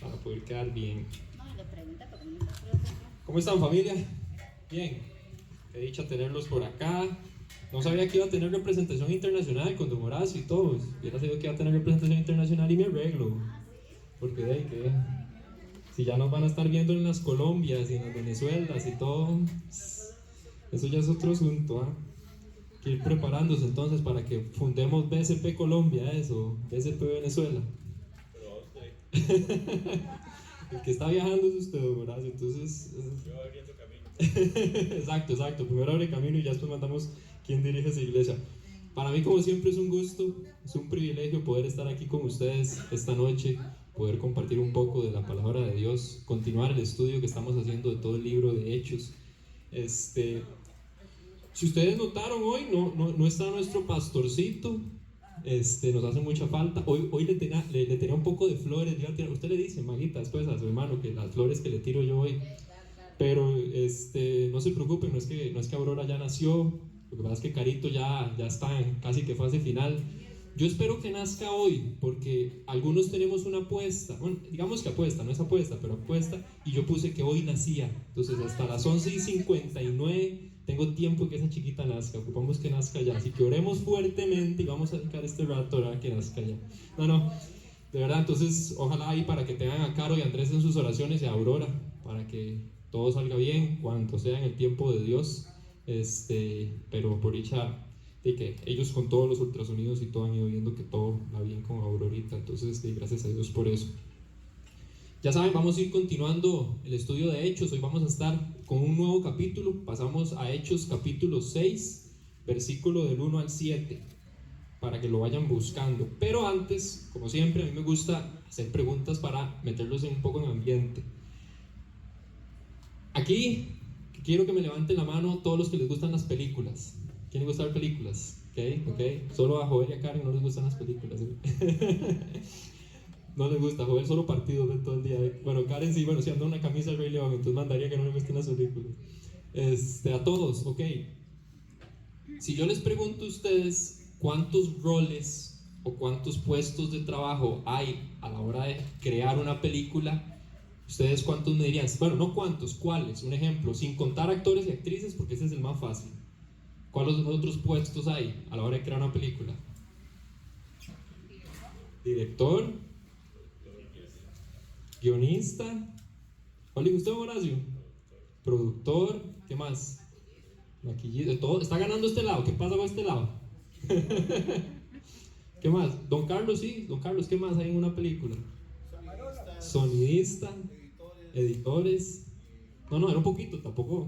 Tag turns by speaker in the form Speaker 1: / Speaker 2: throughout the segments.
Speaker 1: para poder quedar bien.
Speaker 2: No, le pregunta porque no está preocupado.
Speaker 1: ¿Cómo están, familia? Bien. Qué dicha tenerlos por acá. No sabía que iba a tener representación internacional con Don Horacio y todos. Hubiera sabido que iba a tener representación internacional y me arreglo. Porque de ahí que si ya nos van a estar viendo en las Colombias y en las Venezuelas y todo, eso ya es otro asunto, ¿ah? Que ir preparándose entonces para que fundemos BSP Colombia, eso, BSP Venezuela. El que está viajando es usted, Don Horacio, entonces...
Speaker 3: Yo abriendo camino.
Speaker 1: Exacto, primero abre camino y ya después mandamos quién dirige esa iglesia. Para mí, como siempre, es un gusto, es un privilegio poder estar aquí con ustedes esta noche, poder compartir un poco de la palabra de Dios, continuar el estudio que estamos haciendo de todo el libro de Hechos. Si ustedes notaron hoy, no está nuestro pastorcito. Nos hace mucha falta. Hoy le tenía un poco de flores. Usted le dice, Maguita, después a su hermano, que las flores que le tiro yo hoy. Pero no se preocupen, no es que Aurora ya nació. Lo que pasa es que Carito ya está en casi que fase final. Yo espero que nazca hoy, porque algunos tenemos una apuesta. Bueno, digamos que apuesta, no es apuesta, pero apuesta. Y yo puse que hoy nacía. Entonces, hasta las 11:59 tengo tiempo de que esa chiquita nazca. Ocupamos que nazca ya. Así que oremos fuertemente y vamos a dedicar este rato a que nazca ya. No, de verdad. Entonces, ojalá ahí para que tengan a Caro y a Andrés en sus oraciones y a Aurora, para que todo salga bien, cuanto sea en el tiempo de Dios. Pero por dicha, de que ellos con todos los ultrasonidos y todo han ido viendo que todo va bien con Aurorita. Entonces, gracias a Dios por eso. Ya saben, vamos a ir continuando el estudio de Hechos. Hoy vamos a estar con un nuevo capítulo. Pasamos a Hechos capítulo 6, versículo del 1 al 7, para que lo vayan buscando. Pero antes, como siempre, a mí me gusta hacer preguntas para meterlos un poco en ambiente. Aquí quiero que me levanten la mano todos los que les gustan las películas. ¿Quién les gusta ver películas? Ok. Solo a Joel y a Karen no les gustan las películas, ¿eh? No les gusta, Joel solo partidos de todo el día. Bueno, Karen sí, si anda una camisa del Rey León, entonces mandaría que no le gusten las películas. A todos, ok. Si yo les pregunto a ustedes cuántos roles o cuántos puestos de trabajo hay a la hora de crear una película, ¿ustedes cuántos me dirían? Bueno, no cuántos, ¿cuáles? Un ejemplo, sin contar actores y actrices, porque ese es el más fácil. ¿Cuáles otros puestos hay a la hora de crear una película? Director, guionista, ¿cuál dijo usted, Horacio? Productor, ¿qué más? Maquillista, todo. Está ganando este lado, ¿qué pasa con este lado? ¿Qué más? Don Carlos, sí, Don Carlos, ¿qué más hay en una película? Sonidista, editores. No, era un poquito, tampoco.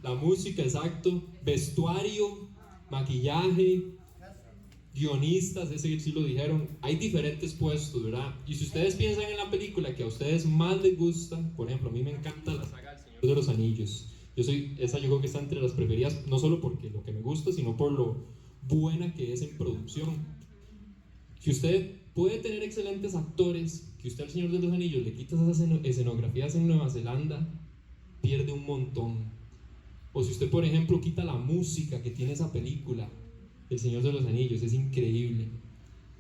Speaker 1: La música, exacto. Vestuario, maquillaje, guionistas, ese sí lo dijeron. Hay diferentes puestos, ¿verdad? Y si ustedes piensan en la película que a ustedes más les gusta, por ejemplo, a mí me encanta la saga El Señor de los Anillos. Esa yo creo que está entre las preferidas, no solo porque lo que me gusta, sino por lo buena que es en producción. Si usted puede tener excelentes actores, que usted al Señor de los Anillos le quita esas escenografías en Nueva Zelanda, pierde un montón. O si usted, por ejemplo, quita la música que tiene esa película, El Señor de los Anillos, es increíble.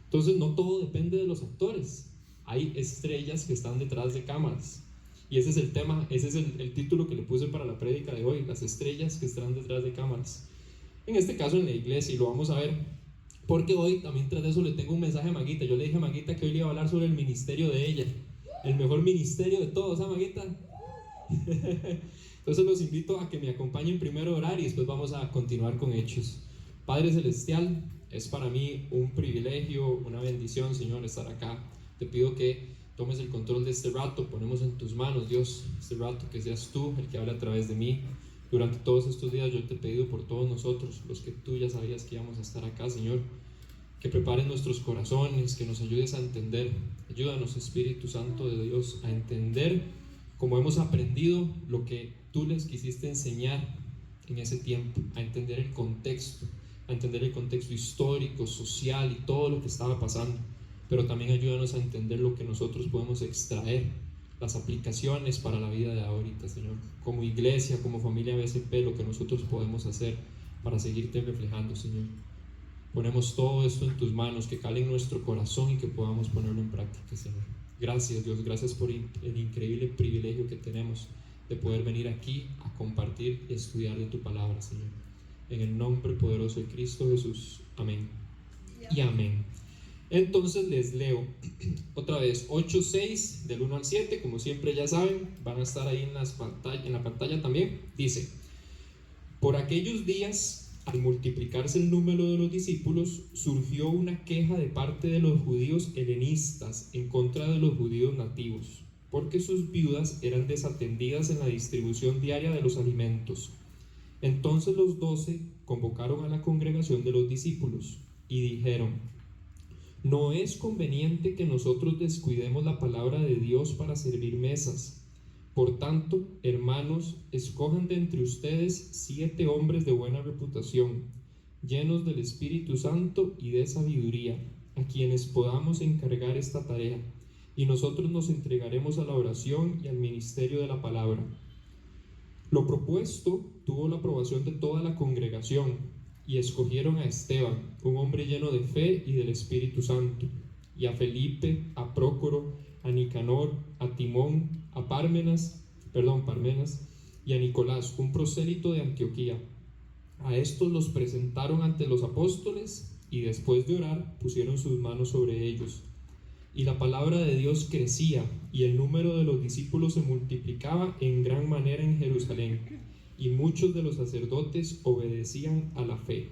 Speaker 1: Entonces no todo depende de los actores, hay estrellas que están detrás de cámaras. Y ese es el tema, ese es el título que le puse para la prédica de hoy, las estrellas que están detrás de cámaras. En este caso en la iglesia, y lo vamos a ver, porque hoy también tras de eso le tengo un mensaje a Maguita. Yo le dije a Maguita que hoy le iba a hablar sobre el ministerio de ella, el mejor ministerio de todos, ¿ah, Maguita? Entonces los invito a que me acompañen primero a orar y después vamos a continuar con Hechos. Padre Celestial, es para mí un privilegio, una bendición, Señor, estar acá. Te pido que tomes el control de este rato, ponemos en tus manos, Dios, este rato, que seas tú el que hable a través de mí. Durante todos estos días yo te he pedido por todos nosotros, los que tú ya sabías que íbamos a estar acá, Señor, que prepares nuestros corazones, que nos ayudes a entender. Ayúdanos, Espíritu Santo de Dios, a entender, como hemos aprendido, lo que tú les quisiste enseñar en ese tiempo, a entender el contexto histórico, social y todo lo que estaba pasando. Pero también ayúdanos a entender lo que nosotros podemos extraer, las aplicaciones para la vida de ahorita, Señor, como iglesia, como familia BSP, lo que nosotros podemos hacer para seguirte reflejando, Señor. Ponemos todo esto en tus manos, que cale en nuestro corazón y que podamos ponerlo en práctica, Señor. Gracias, Dios, gracias por el increíble privilegio que tenemos de poder venir aquí a compartir y estudiar de tu palabra, Señor. En el nombre poderoso de Cristo Jesús. Amén. Y amén. Entonces les leo otra vez 8:6 del 1 al 7, como siempre ya saben, van a estar ahí en la pantalla también. Dice: por aquellos días, al multiplicarse el número de los discípulos, surgió una queja de parte de los judíos helenistas en contra de los judíos nativos, porque sus viudas eran desatendidas en la distribución diaria de los alimentos. Entonces los 12 convocaron a la congregación de los discípulos y dijeron: no es conveniente que nosotros descuidemos la palabra de Dios para servir mesas. Por tanto, hermanos, escojan de entre ustedes 7 hombres de buena reputación, llenos del Espíritu Santo y de sabiduría, a quienes podamos encargar esta tarea, y nosotros nos entregaremos a la oración y al ministerio de la palabra. Lo propuesto tuvo la aprobación de toda la congregación, y escogieron a Esteban, un hombre lleno de fe y del Espíritu Santo, y a Felipe, a Prócoro, a Nicanor, a Timón, a Parmenas, y a Nicolás, un prosélito de Antioquía. A estos los presentaron ante los apóstoles, y después de orar pusieron sus manos sobre ellos. Y la palabra de Dios crecía, y el número de los discípulos se multiplicaba en gran manera en Jerusalén, y muchos de los sacerdotes obedecían a la fe.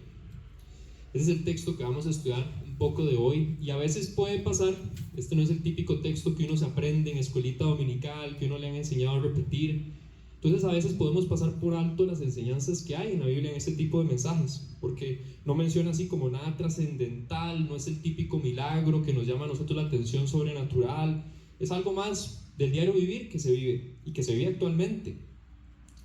Speaker 1: Ese es el texto que vamos a estudiar un poco de hoy, y a veces puede pasar, este no es el típico texto que uno se aprende en escuelita dominical, que uno le han enseñado a repetir. Entonces a veces podemos pasar por alto las enseñanzas que hay en la Biblia en este tipo de mensajes, porque no menciona así como nada trascendental, no es el típico milagro que nos llama a nosotros la atención sobrenatural, es algo más del diario vivir que se vive y que se vive actualmente.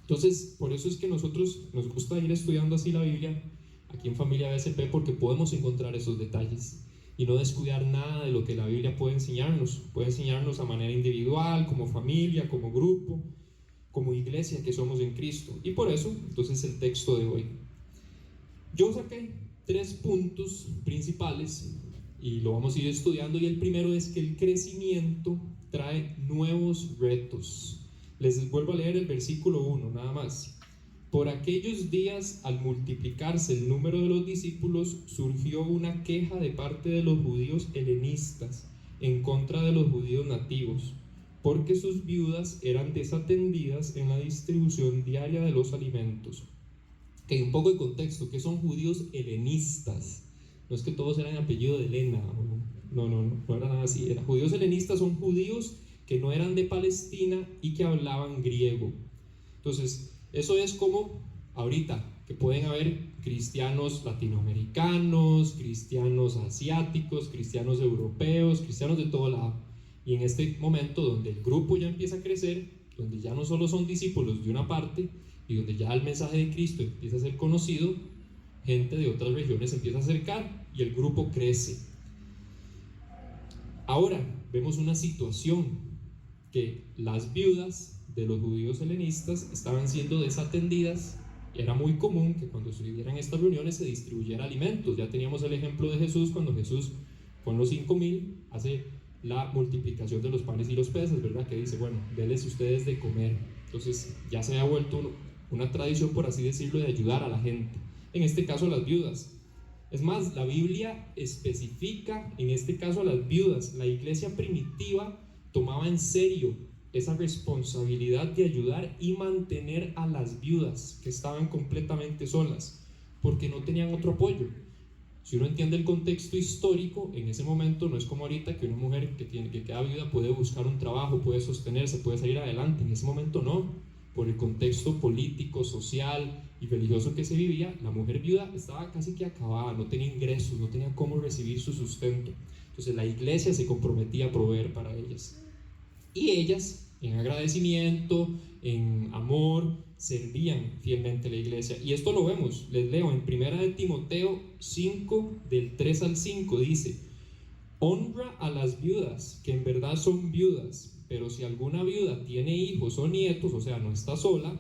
Speaker 1: Entonces, por eso es que nosotros nos gusta ir estudiando así la Biblia aquí en Familia BSP, porque podemos encontrar esos detalles y no descuidar nada de lo que la Biblia puede enseñarnos a manera individual, como familia, como grupo, como iglesia que somos en Cristo. Y por eso, entonces, el texto de hoy. Yo saqué 3 puntos principales y lo vamos a ir estudiando, y el primero es que el crecimiento trae nuevos retos. Les vuelvo a leer el versículo 1, nada más. Por aquellos días, al multiplicarse el número de los discípulos, surgió una queja de parte de los judíos helenistas en contra de los judíos nativos, porque sus viudas eran desatendidas en la distribución diaria de los alimentos. Que un poco de contexto, ¿qué son judíos helenistas? No es que todos eran apellido de Helena, no era nada así. Judíos helenistas son judíos que no eran de Palestina y que hablaban griego. Entonces, eso es como ahorita, que pueden haber cristianos latinoamericanos, cristianos asiáticos, cristianos europeos, cristianos de todo lado. Y en este momento donde el grupo ya empieza a crecer, donde ya no solo son discípulos de una parte, y donde ya el mensaje de Cristo empieza a ser conocido, gente de otras regiones empieza a acercar y el grupo crece. Ahora vemos una situación que las viudas de los judíos helenistas estaban siendo desatendidas. Era muy común que cuando se vivieran estas reuniones se distribuyera alimentos. Ya teníamos el ejemplo de Jesús, cuando Jesús con los 5,000 hace la multiplicación de los panes y los peces, ¿verdad? Que dice, bueno, denles ustedes de comer. Entonces ya se ha vuelto una tradición, por así decirlo, de ayudar a la gente, en este caso a las viudas. Es más, la Biblia especifica en este caso a las viudas. La iglesia primitiva tomaba en serio esa responsabilidad de ayudar y mantener a las viudas que estaban completamente solas, porque no tenían otro apoyo. Si uno entiende el contexto histórico, en ese momento no es como ahorita, que una mujer que queda viuda puede buscar un trabajo, puede sostenerse, puede salir adelante. En ese momento no, por el contexto político, social y religioso que se vivía, la mujer viuda estaba casi que acabada, no tenía ingresos, no tenía cómo recibir su sustento. Entonces la iglesia se comprometía a proveer para ellas, y ellas, en agradecimiento, en amor, servían fielmente a la iglesia. Y esto lo vemos, les leo en 1 de Timoteo 5, del 3 al 5, dice: honra a las viudas, que en verdad son viudas, pero si alguna viuda tiene hijos o nietos, o sea, no está sola,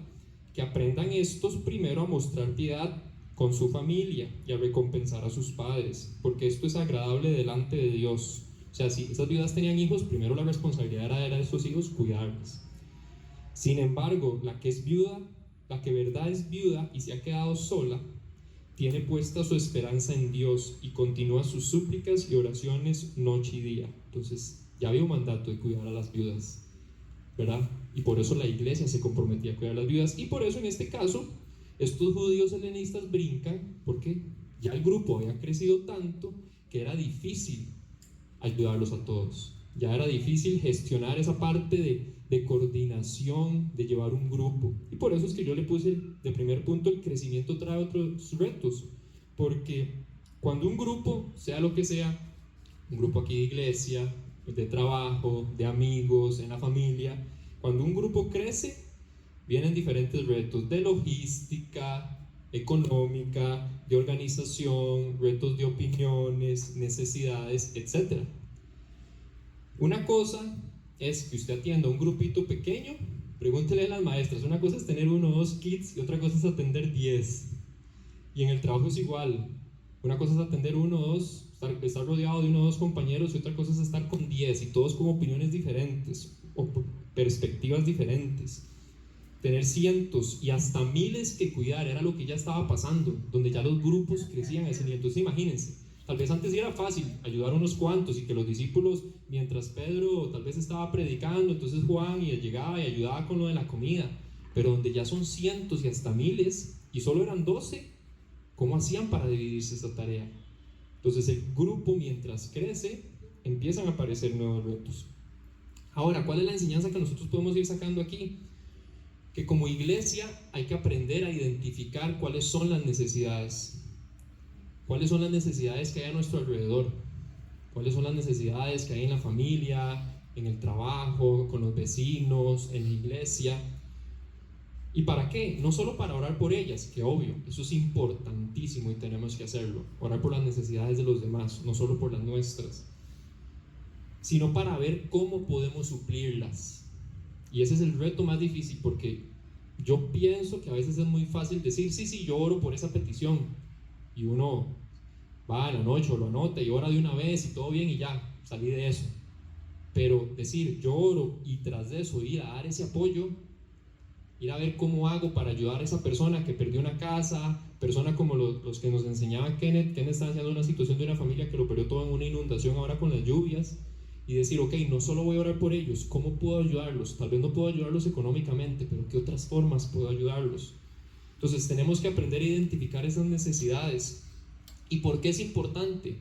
Speaker 1: que aprendan estos primero a mostrar piedad con su familia y a recompensar a sus padres, porque esto es agradable delante de Dios. O sea, si esas viudas tenían hijos, primero la responsabilidad era de esos hijos cuidarlos. Sin embargo, la que es viuda, la que verdad es viuda y se ha quedado sola, tiene puesta su esperanza en Dios y continúa sus súplicas y oraciones noche y día. Entonces, ya había un mandato de cuidar a las viudas, ¿verdad? Y por eso la iglesia se comprometía a cuidar a las viudas. Y por eso en este caso, estos judíos helenistas brincan, porque ya el grupo había crecido tanto que era difícil ayudarlos a todos. Ya era difícil gestionar esa parte de coordinación, de llevar un grupo. Y por eso es que yo le puse de primer punto: el crecimiento trae otros retos. Porque cuando un grupo, sea lo que sea, un grupo aquí de iglesia, de trabajo, de amigos, en la familia, cuando un grupo crece, vienen diferentes retos de logística, económica, de organización, retos de opiniones, necesidades, etc. Una cosa es que usted atienda un grupito pequeño. Pregúntele a las maestras, una cosa es tener 1 o 2 kids y otra cosa es atender 10. Y en el trabajo es igual. Una cosa es atender 1 o 2, estar rodeado de 1 o 2 compañeros, y otra cosa es estar con 10 y todos con opiniones diferentes o perspectivas diferentes. Tener cientos y hasta miles que cuidar era lo que ya estaba pasando, donde ya los grupos crecían a ese nivel. Entonces imagínense, tal vez antes era fácil ayudar a unos cuantos y que los discípulos, mientras Pedro tal vez estaba predicando, entonces Juan y él llegaba y ayudaba con lo de la comida. Pero donde ya son cientos y hasta miles y solo eran 12, ¿cómo hacían para dividirse esta tarea? Entonces el grupo, mientras crece, empiezan a aparecer nuevos retos. Ahora, ¿cuál es la enseñanza que nosotros podemos ir sacando aquí? Que como iglesia hay que aprender a identificar cuáles son las necesidades. ¿Cuáles son las necesidades que hay a nuestro alrededor? ¿Cuáles son las necesidades que hay en la familia, en el trabajo, con los vecinos, en la iglesia? ¿Y para qué? No solo para orar por ellas, que obvio, eso es importantísimo y tenemos que hacerlo. Orar por las necesidades de los demás, no solo por las nuestras, sino para ver cómo podemos suplirlas. Y ese es el reto más difícil, porque yo pienso que a veces es muy fácil decir, sí, yo oro por esa petición, y uno va a la noche o lo anota y ora de una vez y todo bien y ya, salí de eso. Pero decir, yo oro y tras de eso ir a dar ese apoyo, ir a ver cómo hago para ayudar a esa persona que perdió una casa, persona como los que nos enseñaba Kenneth está haciendo una situación de una familia que lo perdió todo en una inundación ahora con las lluvias, y decir, ok, no solo voy a orar por ellos, ¿cómo puedo ayudarlos? Tal vez no puedo ayudarlos económicamente, pero ¿qué otras formas puedo ayudarlos? Entonces tenemos que aprender a identificar esas necesidades. ¿Y por qué es importante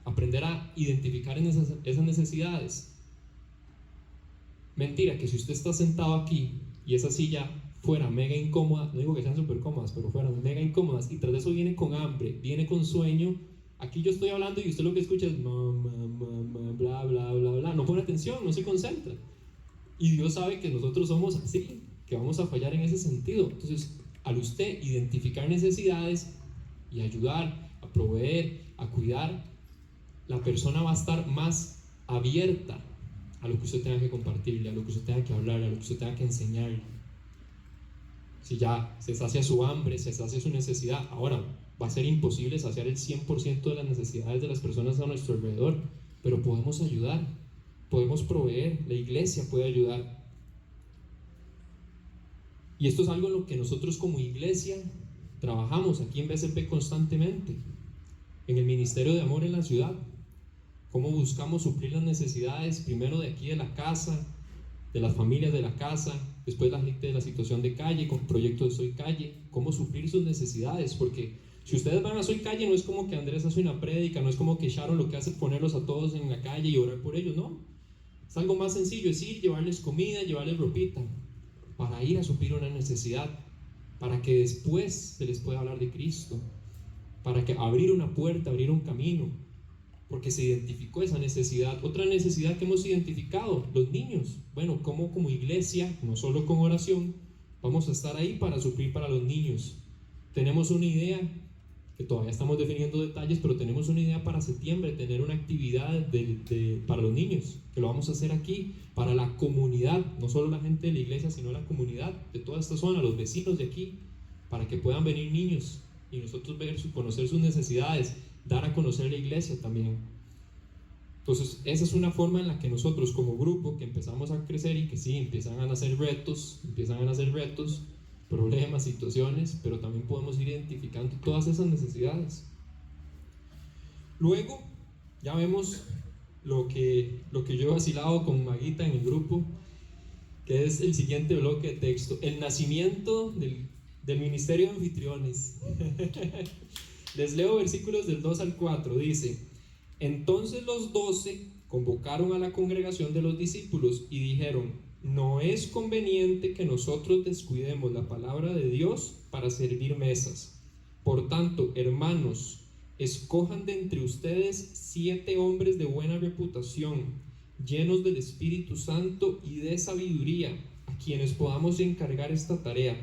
Speaker 1: aprender a identificar esas necesidades? Mentira, que si usted está sentado aquí y esa silla fuera mega incómoda, no digo que sean súper cómodas, pero fueran mega incómodas, y tras de eso viene con hambre, viene con sueño, aquí yo estoy hablando y usted lo que escucha es bla, bla, bla, bla, no pone atención, no se concentra. Y Dios sabe que nosotros somos así, que vamos a fallar en ese sentido. Entonces, al usted identificar necesidades y ayudar, a proveer, a cuidar, la persona va a estar más abierta a lo que usted tenga que compartirle, a lo que usted tenga que hablarle, a lo que usted tenga que enseñarle. Si ya se sacia su hambre, se sacia su necesidad, ahora va a ser imposible saciar el 100% de las necesidades de las personas a nuestro alrededor, pero podemos ayudar, podemos proveer, la iglesia puede ayudar. Y esto es algo en lo que nosotros como iglesia trabajamos aquí en BCP constantemente, en el Ministerio de Amor en la ciudad. Cómo buscamos suplir las necesidades, primero de aquí de la casa, de las familias de la casa, después la gente de la situación de calle, con proyectos de Soy Calle, cómo suplir sus necesidades, porque si ustedes van a Soy Calle no es como que Andrés hace una prédica, no es como que Sharon lo que hace es ponerlos a todos en la calle y orar por ellos, no. Es algo más sencillo, es ir, llevarles comida, llevarles ropita, para ir a suplir una necesidad, para que después se les pueda hablar de Cristo, para que abrir una puerta, abrir un camino, porque se identificó esa necesidad. Otra necesidad que hemos identificado, los niños. Bueno, como iglesia, no solo con oración, vamos a estar ahí para suplir para los niños. Tenemos una idea, que todavía estamos definiendo detalles, pero tenemos una idea para septiembre, tener una actividad para los niños, que lo vamos a hacer aquí, para la comunidad, no solo la gente de la iglesia, sino la comunidad de toda esta zona, los vecinos de aquí, para que puedan venir niños y nosotros ver, conocer sus necesidades, dar a conocer la iglesia también. Entonces, esa es una forma en la que nosotros como grupo que empezamos a crecer y que sí, empiezan a nacer retos, problemas, situaciones, pero también podemos ir identificando todas esas necesidades. Luego, ya vemos lo que yo he vacilado con Maguita en el grupo, que es el siguiente bloque de texto: el nacimiento del ministerio de anfitriones. Les leo versículos del 2 al 4, dice: entonces los 12 convocaron a la congregación de los discípulos y dijeron: no es conveniente que nosotros descuidemos la palabra de Dios para servir mesas. Por tanto, hermanos, escojan de entre ustedes 7 hombres de buena reputación, llenos del Espíritu Santo y de sabiduría, a quienes podamos encargar esta tarea,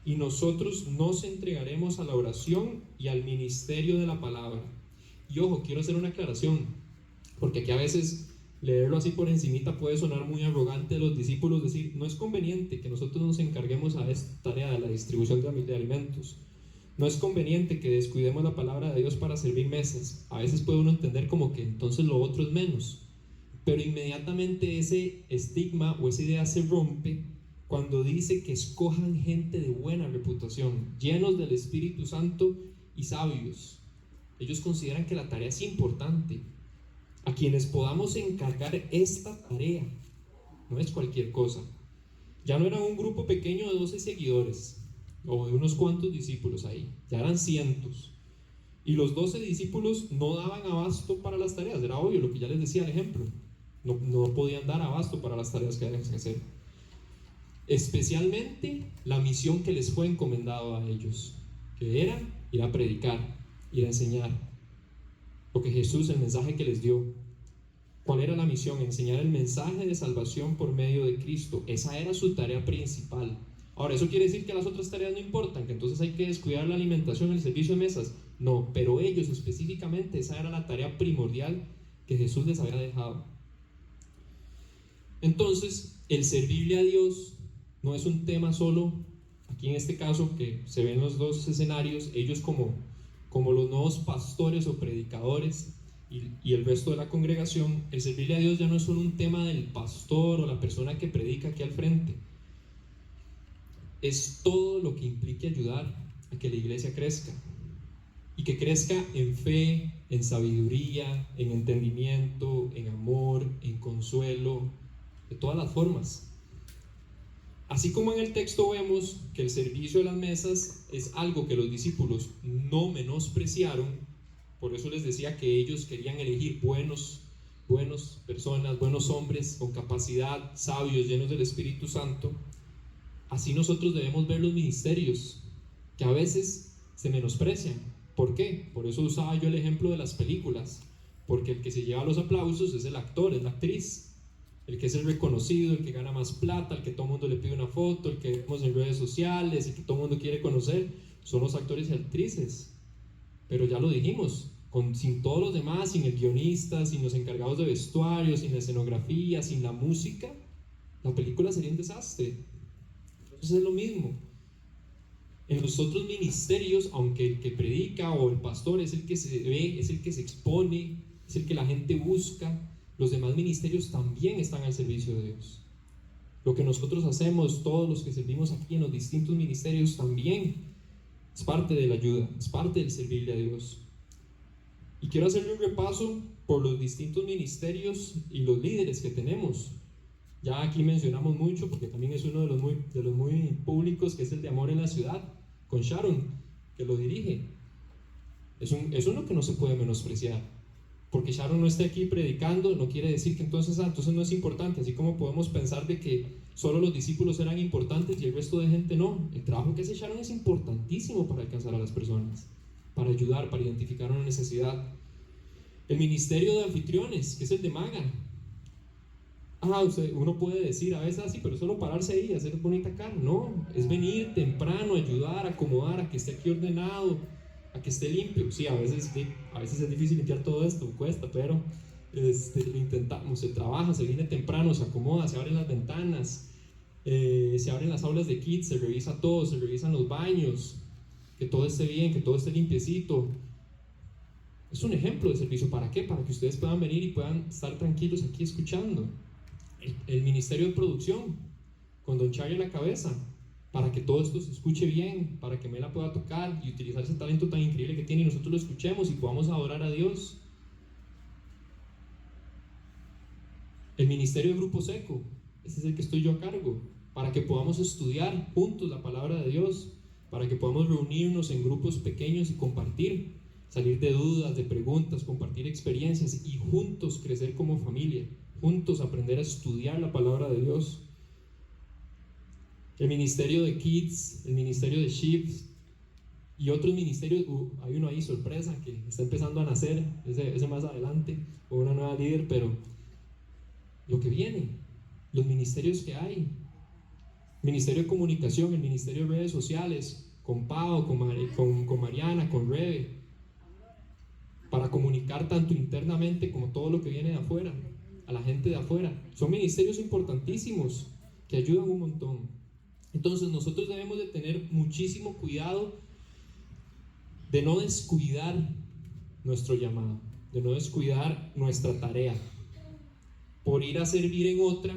Speaker 1: y nosotros nos entregaremos a la oración y al ministerio de la palabra. Y ojo, quiero hacer una aclaración, porque aquí a veces leerlo así por encimita puede sonar muy arrogante de los discípulos, decir: no es conveniente que nosotros nos encarguemos a esta tarea de la distribución de alimentos. No es conveniente que descuidemos la palabra de Dios para servir mesas. A veces puede uno entender como que entonces lo otro es menos, pero inmediatamente ese estigma o esa idea se rompe cuando dice que escojan gente de buena reputación, llenos del Espíritu Santo y sabios. Ellos consideran que la tarea es importante, a quienes podamos encargar esta tarea. No es cualquier cosa. Ya no era un grupo pequeño de 12 seguidores o de unos cuantos discípulos ahí, ya eran cientos. Y los 12 discípulos no daban abasto para las tareas, era obvio lo que ya les decía el ejemplo. No podían dar abasto para las tareas que habían que hacer. Especialmente la misión que les fue encomendado a ellos, que era ir a predicar, ir a enseñar. Lo que Jesús, el mensaje que les dio. ¿Cuál era la misión? Enseñar el mensaje de salvación por medio de Cristo. Esa era su tarea principal. Ahora, ¿eso quiere decir que las otras tareas no importan? ¿Que entonces hay que descuidar la alimentación, el servicio de mesas? No, pero ellos específicamente, esa era la tarea primordial que Jesús les había dejado. Entonces, el servirle a Dios no es un tema solo, aquí en este caso que se ven los dos escenarios, ellos como los nuevos pastores o predicadores y el resto de la congregación. El servirle a Dios ya no es solo un tema del pastor o la persona que predica aquí al frente, es todo lo que implique ayudar a que la iglesia crezca, y que crezca en fe, en sabiduría, en entendimiento, en amor, en consuelo, de todas las formas. Así como en el texto vemos que el servicio de las mesas es algo que los discípulos no menospreciaron, por eso les decía que ellos querían elegir buenas personas, buenos hombres con capacidad, sabios, llenos del Espíritu Santo. Así nosotros debemos ver los ministerios, que a veces se menosprecian. ¿Por qué? Por eso usaba yo el ejemplo de las películas, porque el que se lleva los aplausos es el actor, es la actriz. El que es el reconocido, el que gana más plata, el que todo el mundo le pide una foto, el que vemos en redes sociales, el que todo el mundo quiere conocer, son los actores y actrices. Pero ya lo dijimos, sin todos los demás, sin el guionista, sin los encargados de vestuario, sin la escenografía, sin la música, la película sería un desastre. Entonces es lo mismo. En los otros ministerios, aunque el que predica o el pastor es el que se ve, es el que se expone, es el que la gente busca, los demás ministerios también están al servicio de Dios. Lo que nosotros hacemos, todos los que servimos aquí en los distintos ministerios, también es parte de la ayuda, es parte del servirle a Dios. Y quiero hacerle un repaso por los distintos ministerios y los líderes que tenemos. Ya aquí mencionamos mucho, porque también es uno de los muy públicos, que es el de Amor en la Ciudad, con Sharon, que lo dirige. Es uno que no se puede menospreciar. Porque Sharon no esté aquí predicando, no quiere decir que entonces no es importante. Así como podemos pensar de que solo los discípulos eran importantes y el resto de gente no. El trabajo que hace Sharon es importantísimo para alcanzar a las personas, para ayudar, para identificar una necesidad. El ministerio de anfitriones, que es el de Maga. Uno puede decir a veces así, pero solo pararse ahí y hacer bonita cara. No, es venir temprano, ayudar, acomodar, a que esté aquí ordenado, a que esté limpio. Sí, a veces es difícil limpiar todo esto, cuesta, pero lo intentamos. Se trabaja, se viene temprano, se acomoda, se abren las ventanas, se abren las aulas de kids, se revisa todo, se revisan los baños, que todo esté bien, que todo esté limpiecito. Es un ejemplo de servicio. ¿Para qué? Para que ustedes puedan venir y puedan estar tranquilos aquí escuchando. El ministerio de producción, con Don Charlie a la cabeza, para que todo esto se escuche bien, para que Mela pueda tocar y utilizar ese talento tan increíble que tiene y nosotros lo escuchemos y podamos adorar a Dios. El ministerio de Grupo Seco, ese es el que estoy yo a cargo, para que podamos estudiar juntos la palabra de Dios, para que podamos reunirnos en grupos pequeños y compartir, salir de dudas, de preguntas, compartir experiencias y juntos crecer como familia, juntos aprender a estudiar la palabra de Dios. El ministerio de Kids, el ministerio de Shifts y otros ministerios. Hay uno ahí sorpresa que está empezando a nacer, ese más adelante, con una nueva líder, pero lo que viene, los ministerios que hay, ministerio de comunicación, el ministerio de redes sociales, con Pau, con Mariana, con Rebe, para comunicar tanto internamente como todo lo que viene de afuera, a la gente de afuera. Son ministerios importantísimos que ayudan un montón. Entonces nosotros debemos de tener muchísimo cuidado de no descuidar nuestro llamado, de no descuidar nuestra tarea, por ir a servir en otra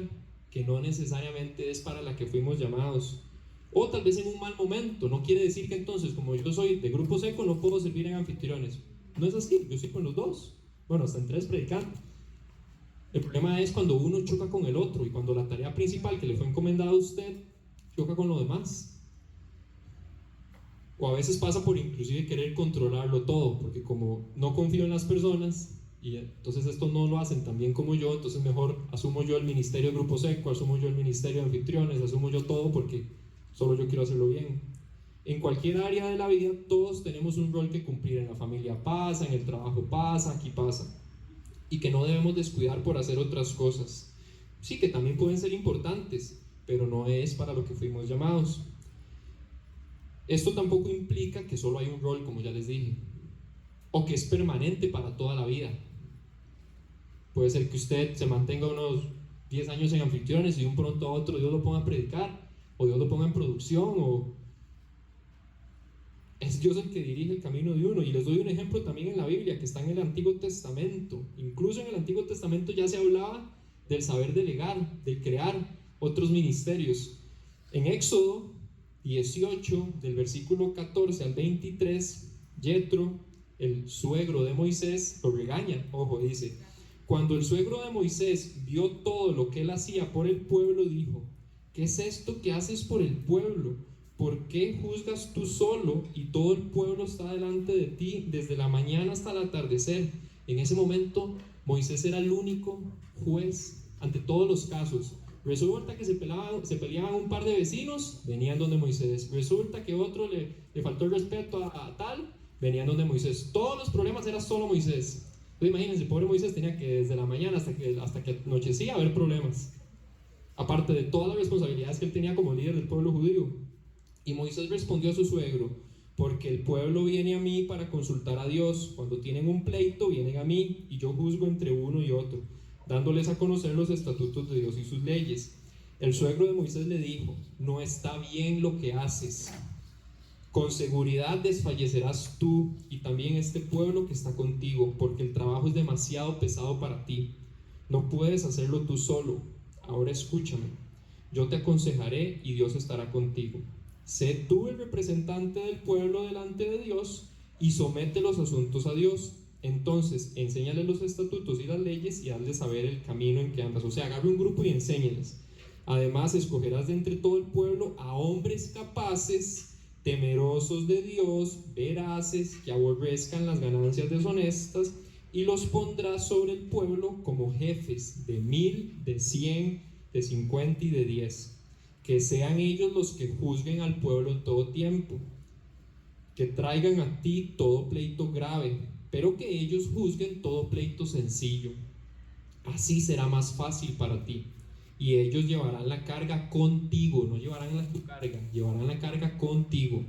Speaker 1: que no necesariamente es para la que fuimos llamados, o tal vez en un mal momento. No quiere decir que entonces, como yo soy de Grupo Seco, no puedo servir en anfitriones. No es así, yo estoy con los dos, bueno, hasta en 3 predicando. El problema es cuando uno choca con el otro y cuando la tarea principal que le fue encomendada a usted choca con lo demás. O a veces pasa por inclusive querer controlarlo todo, porque como no confío en las personas y entonces esto no lo hacen tan bien como yo, entonces mejor asumo yo el ministerio de Grupo Seco, asumo yo el ministerio de anfitriones, asumo yo todo porque solo yo quiero hacerlo bien. En cualquier área de la vida todos tenemos un rol que cumplir. En la familia pasa, en el trabajo pasa, aquí pasa, y que no debemos descuidar por hacer otras cosas. Sí, que también pueden ser importantes, pero no es para lo que fuimos llamados. Esto tampoco implica que solo hay un rol, como ya les dije, o que es permanente para toda la vida. Puede ser que usted se mantenga unos 10 años en anfitriones y de un pronto a otro Dios lo ponga a predicar, o Dios lo ponga en producción, o es Dios el que dirige el camino de uno. Y les doy un ejemplo también en la Biblia, que está en el Antiguo Testamento. Incluso en el Antiguo Testamento ya se hablaba del saber delegar, del crear otros ministerios. En Éxodo 18, del versículo 14 al 23, Yetro, el suegro de Moisés, lo regaña. Ojo, dice: cuando el suegro de Moisés vio todo lo que él hacía por el pueblo, dijo: ¿qué es esto que haces por el pueblo? ¿Por qué juzgas tú solo y todo el pueblo está delante de ti desde la mañana hasta el atardecer? En ese momento Moisés era el único juez ante todos los casos. Resulta que se peleaban un par de vecinos, venían donde Moisés. Resulta que otro le faltó el respeto a tal, venían donde Moisés. Todos los problemas era solo Moisés. Entonces imagínense, pobre Moisés tenía que desde la mañana hasta que anochecía haber problemas, aparte de todas las responsabilidades que él tenía como líder del pueblo judío. Y Moisés respondió a su suegro: porque el pueblo viene a mí para consultar a Dios. Cuando tienen un pleito vienen a mí y yo juzgo entre uno y otro, dándoles a conocer los estatutos de Dios y sus leyes. El suegro de Moisés le dijo: no está bien lo que haces. Con seguridad desfallecerás tú y también este pueblo que está contigo, porque el trabajo es demasiado pesado para ti. No puedes hacerlo tú solo. Ahora escúchame. Yo te aconsejaré y Dios estará contigo. Sé tú el representante del pueblo delante de Dios y somete los asuntos a Dios. Entonces enséñale los estatutos y las leyes y hazle saber el camino en que andas. O sea, agarre un grupo y enséñales. Además escogerás de entre todo el pueblo a hombres capaces, temerosos de Dios, veraces, que aborrezcan las ganancias deshonestas, y los pondrás sobre el pueblo como jefes de 1000, de 100, de 50 y de 10. Que sean ellos los que juzguen al pueblo en todo tiempo, que traigan a ti todo pleito grave, pero que ellos juzguen todo pleito sencillo. Así será más fácil para ti, y ellos llevarán la carga contigo. No llevarán tu carga, llevarán la carga contigo.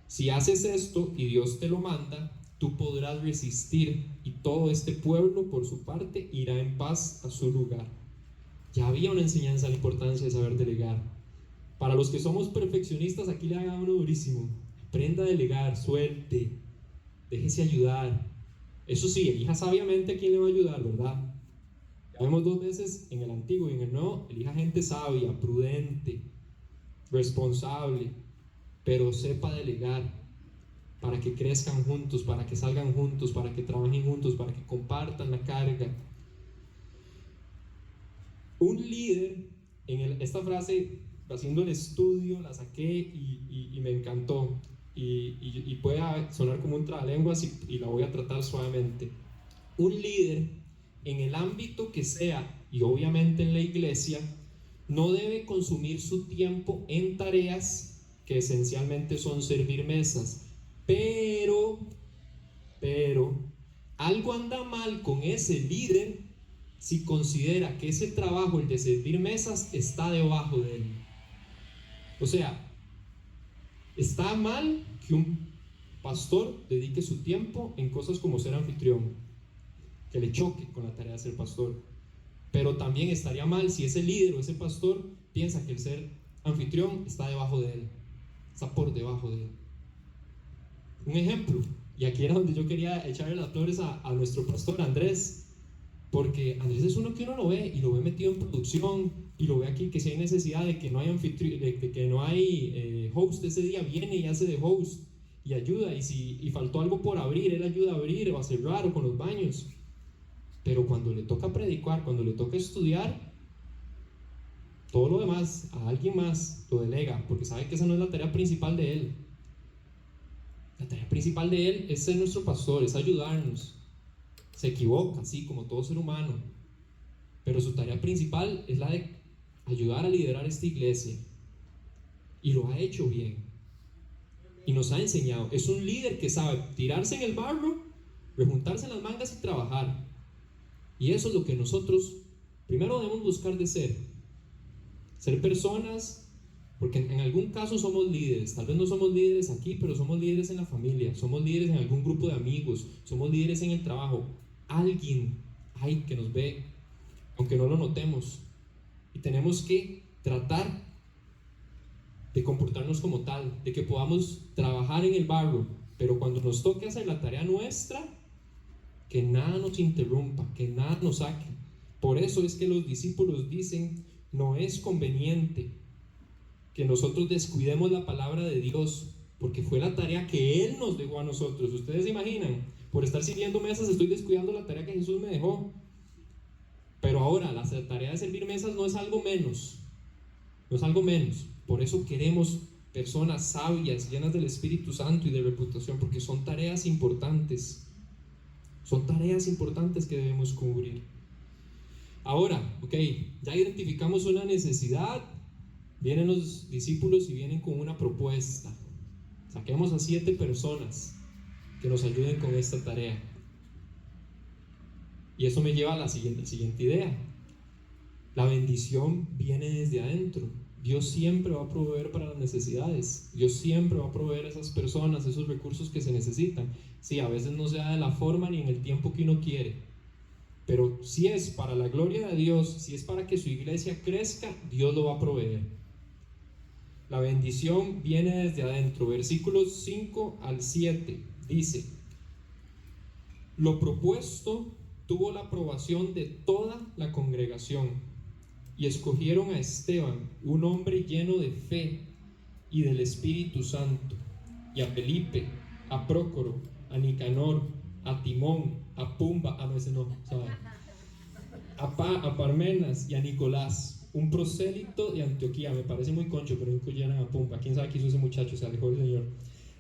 Speaker 1: Si haces esto y Dios te lo manda, tú podrás resistir, y todo este pueblo por su parte irá en paz a su lugar. Ya había una enseñanza de la importancia de saber delegar. Para los que somos perfeccionistas, aquí le hagan uno durísimo. aprenda a delegar, suelte, déjese ayudar. Eso sí, elija sabiamente a quién le va a ayudar, ¿verdad? Ya vemos 2 veces en el Antiguo y en el Nuevo, elija gente sabia, prudente, responsable, pero sepa delegar para que crezcan juntos, para que salgan juntos, para que trabajen juntos, para que compartan la carga. Un líder, esta frase, haciendo el estudio, la saqué y me encantó. Y puede sonar como un trabalenguas y la voy a tratar suavemente. Un líder, en el ámbito que sea, y obviamente en la iglesia, no debe consumir su tiempo en tareas que esencialmente son servir mesas. Pero, algo anda mal con ese líder si considera que ese trabajo, el de servir mesas, está debajo de él. O sea, está mal que un pastor dedique su tiempo en cosas como ser anfitrión, que le choque con la tarea de ser pastor. Pero también estaría mal si ese líder o ese pastor piensa que el ser anfitrión está debajo de él, está por debajo de él. Un ejemplo, y aquí era donde yo quería echarle las flores a nuestro pastor Andrés, porque Andrés es uno que uno lo ve y lo ve metido en producción y lo ve aquí que si hay necesidad de que no hay de que no hay host ese día, viene y hace de host y ayuda, y si faltó algo por abrir, él ayuda a abrir o a cerrar o con los baños. Pero cuando le toca predicar, cuando le toca estudiar, todo lo demás a alguien más lo delega, porque sabe que esa no es la tarea principal de él. La tarea principal de él es ser nuestro pastor, es ayudarnos. Se equivoca, sí, como todo ser humano, pero su tarea principal es la de ayudar a liderar esta iglesia, y lo ha hecho bien y nos ha enseñado. Es un líder que sabe tirarse en el barro, rejuntarse en las mangas y trabajar, y eso es lo que nosotros primero debemos buscar de ser personas, porque en algún caso somos líderes. Tal vez no somos líderes aquí, pero somos líderes en la familia, somos líderes en algún grupo de amigos, somos líderes en el trabajo. Alguien hay que nos ve, aunque no lo notemos, y tenemos que tratar de comportarnos como tal, de que podamos trabajar en el barro, pero cuando nos toque hacer la tarea nuestra, que nada nos interrumpa, que nada nos saque. Por eso es que los discípulos dicen: no es conveniente que nosotros descuidemos la palabra de Dios, porque fue la tarea que Él nos dejó a nosotros. ¿Ustedes se imaginan? Por estar sirviendo mesas estoy descuidando la tarea que Jesús me dejó. Pero ahora la tarea de servir mesas no es algo menos, no es algo menos. Por eso queremos personas sabias, llenas del Espíritu Santo y de reputación, porque son tareas importantes. Son tareas importantes que debemos cubrir. Ahora, ok, ya identificamos una necesidad. Vienen los discípulos y vienen con una propuesta. Saquemos a 7 personas que nos ayuden con esta tarea. Y eso me lleva a la siguiente idea. La bendición viene desde adentro. Dios siempre va a proveer para las necesidades. Dios siempre va a proveer a esas personas, esos recursos que se necesitan. Sí, a veces no se da de la forma ni en el tiempo que uno quiere, pero si es para la gloria de Dios, si es para que su iglesia crezca, Dios lo va a proveer. La bendición viene desde adentro. Versículos 5 al 7 dice: lo propuesto tuvo la aprobación de toda la congregación, y escogieron a Esteban, un hombre lleno de fe y del Espíritu Santo, y a Felipe, a Prócoro, a Nicanor, a Timón, a Pumba, a Parmenas y a Nicolás, un prosélito de Antioquía. Me parece muy concho, pero nunca llegan a Pumba. ¿Quién sabe qué hizo ese muchacho? Se alejó del Señor.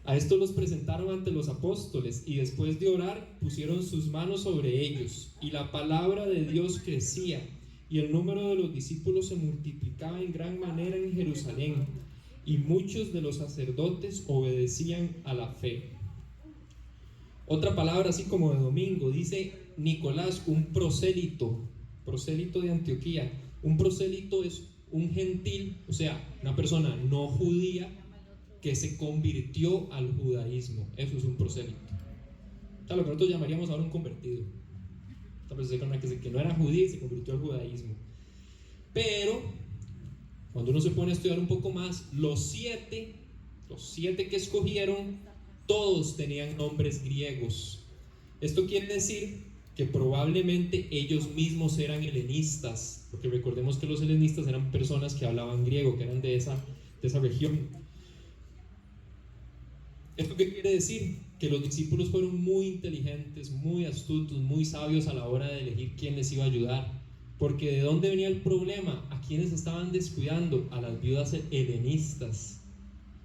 Speaker 1: A estos los presentaron ante los apóstoles, y después de orar pusieron sus manos sobre ellos, y la palabra de Dios crecía, y el número de los discípulos se multiplicaba en gran manera en Jerusalén, y muchos de los sacerdotes obedecían a la fe. Otra palabra así como de domingo, dice Nicolás, un prosélito de Antioquía. Un prosélito es un gentil, o sea, una persona no judía que se convirtió al judaísmo. Eso es un prosélito. O sea, lo que nosotros llamaríamos ahora un convertido. Esta persona que no era judía y se convirtió al judaísmo. Pero cuando uno se pone a estudiar un poco más, los 7 los 7 que escogieron, todos tenían nombres griegos. Esto quiere decir que probablemente ellos mismos eran helenistas, porque recordemos que los helenistas eran personas que hablaban griego, que eran de esa región. ¿Esto qué quiere decir? Que los discípulos fueron muy inteligentes, muy astutos, muy sabios a la hora de elegir quién les iba a ayudar. Porque ¿de dónde venía el problema? ¿A quiénes estaban descuidando? A las viudas helenistas.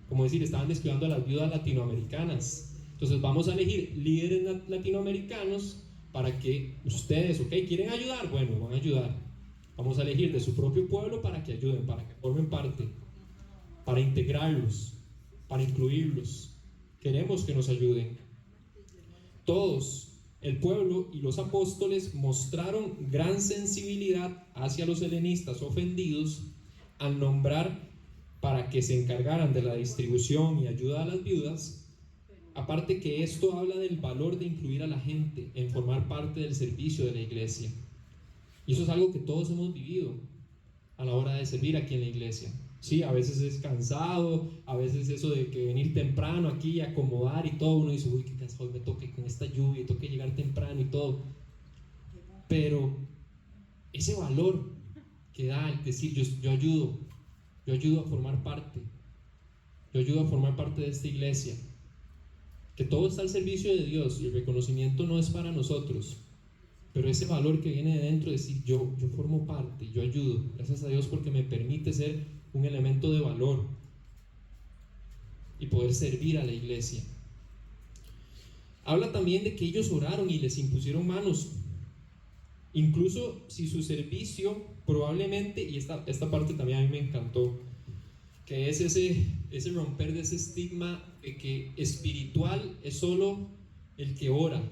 Speaker 1: Como decir, estaban descuidando a las viudas latinoamericanas. Entonces vamos a elegir líderes latinoamericanos para que ustedes, ok, ¿quieren ayudar? Bueno, van a ayudar. Vamos a elegir de su propio pueblo para que ayuden, para que formen parte, para integrarlos, para incluirlos. Queremos que nos ayuden. Todos, el pueblo y los apóstoles, mostraron gran sensibilidad hacia los helenistas ofendidos al nombrar para que se encargaran de la distribución y ayuda a las viudas. Aparte que esto habla del valor de incluir a la gente en formar parte del servicio de la iglesia. Y eso es algo que todos hemos vivido a la hora de servir aquí en la iglesia. Sí, a veces es cansado, a veces eso de que venir temprano aquí y acomodar y todo, uno dice, uy, qué cansado, me toque con esta lluvia, toque llegar temprano y todo. Pero ese valor que da el decir, yo ayudo a formar parte, yo ayudo a formar parte de esta iglesia, que todo está al servicio de Dios y el reconocimiento no es para nosotros, pero ese valor que viene de dentro, decir, yo formo parte, yo ayudo, gracias a Dios porque me permite ser un elemento de valor y poder servir a la iglesia. Habla también de que ellos oraron y les impusieron manos, incluso si su servicio probablemente, y esta parte también a mí me encantó, que es ese romper de ese estigma de que espiritual es solo el que ora,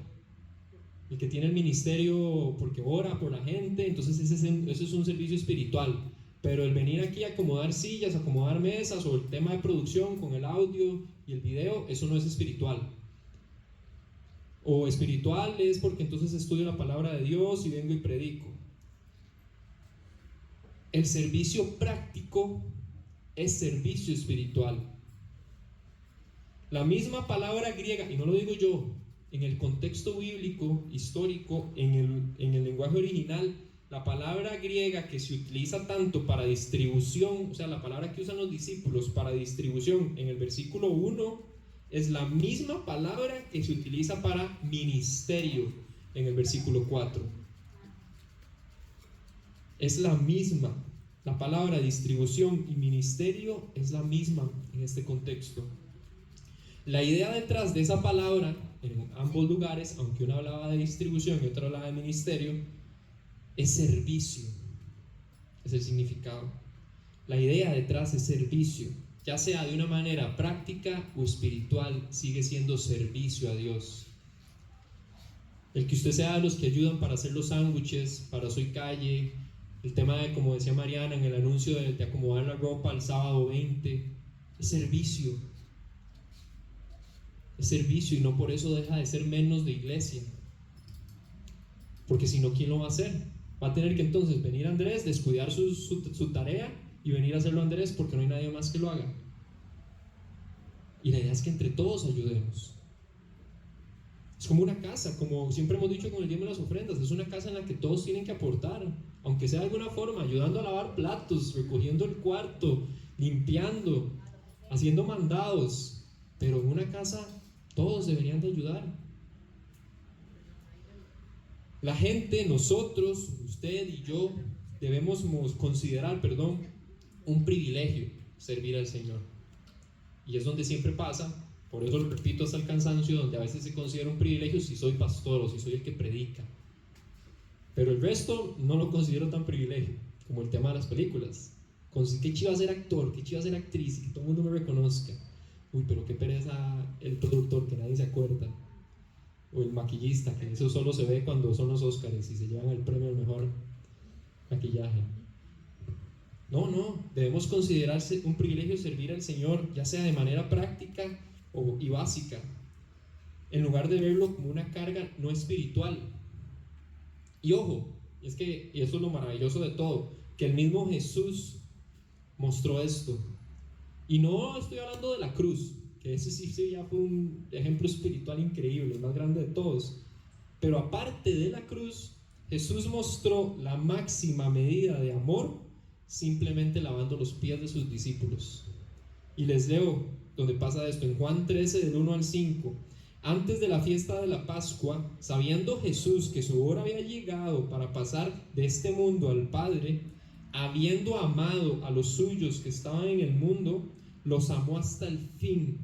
Speaker 1: el que tiene el ministerio porque ora por la gente, entonces ese es un servicio espiritual. Pero el venir aquí a acomodar sillas, acomodar mesas, o el tema de producción con el audio y el video, eso no es espiritual. O espiritual es porque entonces estudio la palabra de Dios y vengo y predico. El servicio práctico es servicio espiritual. La misma palabra griega, y no lo digo yo, en el contexto bíblico, histórico, en el lenguaje original, la palabra griega que se utiliza tanto para distribución, o sea, la palabra que usan los discípulos para distribución en el versículo 1, es la misma palabra que se utiliza para ministerio en el versículo 4. Es la misma. La palabra distribución y ministerio es la misma en este contexto. La idea detrás de esa palabra, en ambos lugares, aunque una hablaba de distribución y otra hablaba de ministerio, es servicio. Es el significado. La idea detrás es servicio, ya sea de una manera práctica o espiritual, sigue siendo servicio a Dios. El que usted sea de los que ayudan para hacer los sándwiches, para Soy Calle, el tema de, como decía Mariana en el anuncio de acomodar la ropa el sábado 20, es servicio. Es servicio, y no por eso deja de ser menos de iglesia. Porque si no, ¿quién lo va a hacer? Va a tener que entonces venir Andrés, descuidar su tarea y venir a hacerlo Andrés porque no hay nadie más que lo haga. Y la idea es que entre todos ayudemos. Es como una casa, como siempre hemos dicho con el diezmo de las ofrendas, es una casa en la que todos tienen que aportar, aunque sea de alguna forma, ayudando a lavar platos, recogiendo el cuarto, limpiando, haciendo mandados, pero en una casa todos deberían de ayudar. La gente, nosotros, usted y yo, debemos considerar, un privilegio servir al Señor. Y es donde siempre pasa, por eso lo repito hasta el cansancio, donde a veces se considera un privilegio si soy pastor o si soy el que predica. Pero el resto no lo considero tan privilegio, como el tema de las películas. Qué chiva ser actor, qué chiva ser actriz, y que todo el mundo me reconozca. Uy, pero qué pereza el productor, que nadie se acuerda. O el maquillista, que eso solo se ve cuando son los Óscares y se llevan el premio al mejor maquillaje. No, debemos considerarse un privilegio servir al Señor, ya sea de manera práctica y básica, en lugar de verlo como una carga no espiritual. Y ojo, y eso es lo maravilloso de todo, que el mismo Jesús mostró esto. Y no estoy hablando de la cruz, que ese sí ya fue un ejemplo espiritual increíble, el más grande de todos. Pero aparte de la cruz, Jesús mostró la máxima medida de amor simplemente lavando los pies de sus discípulos. Y les leo donde pasa esto, en Juan 13, del 1 al 5. Antes de la fiesta de la Pascua, sabiendo Jesús que su hora había llegado para pasar de este mundo al Padre, habiendo amado a los suyos que estaban en el mundo, los amó hasta el fin.